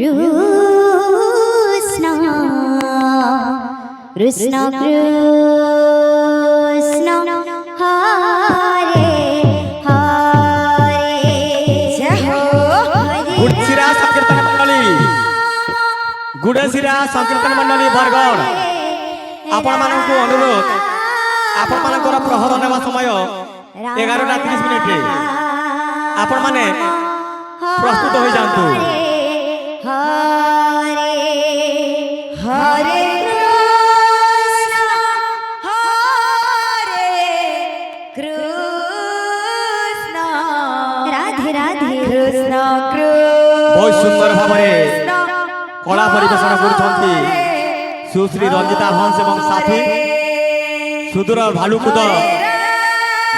Krishna Krishna Krishna Hare Hare गुड़सिरा संकीर्तन मंडली गुड़सिरा संकीर्तन मंडली बरगढ़ आपण मानक अनुरोध आपण मानकर प्रहर नेवा समय 11:30 आपण माने प्रस्तुत हो जांतु। Hare Hare Krishna Radhe Radhe Krishna बहुत सुंदर भावरे कला परिवेशन करुछंती सुश्री रंजिता हंस एवं साथी सुदूर भालुकुद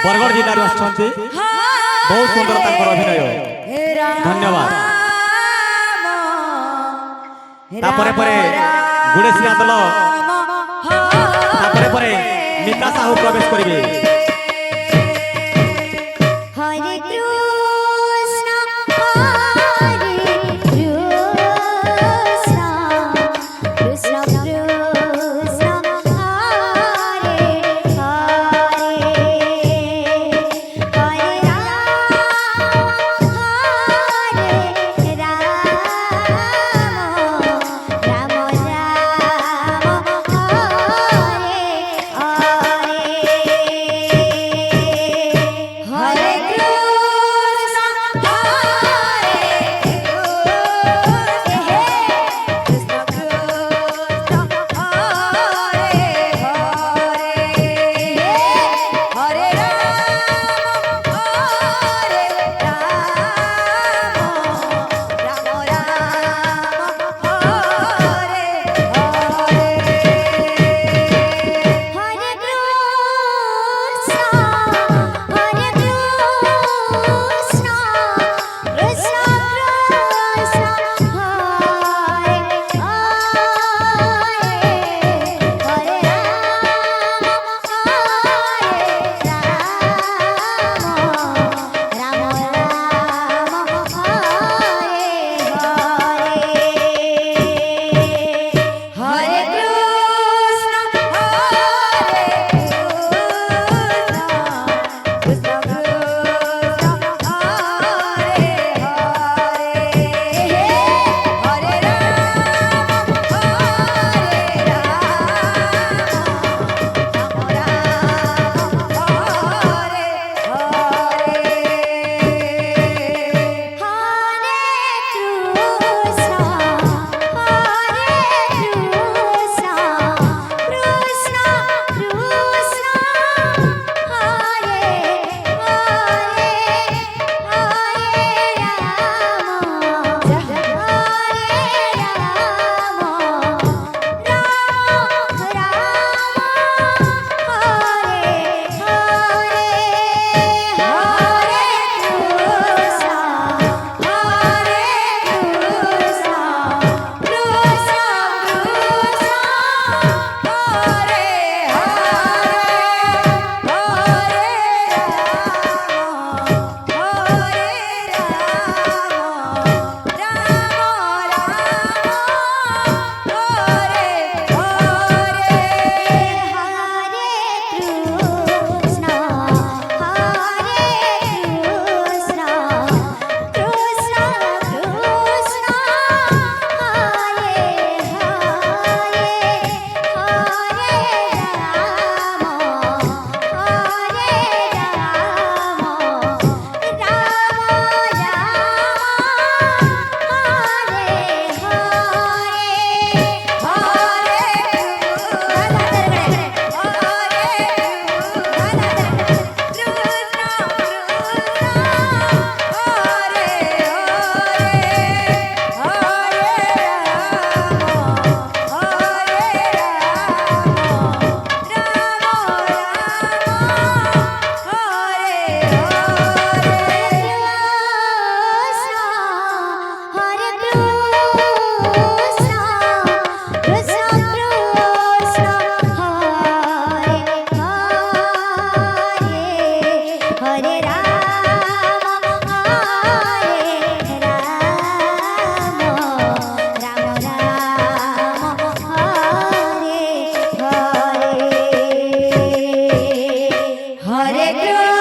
बरगढ़ जिल्ला आछंती बहुत सुंदर तांकर अभिनय धन्यवाद। तापरे परे गुड़ेसिरा दल तापरे परे नीता साहू प्रवेश करिवे। Hare Krishna Hare Krishna Krishna Krishna Hare Hare Hare Rama Rama Rama Hare Hare Krishna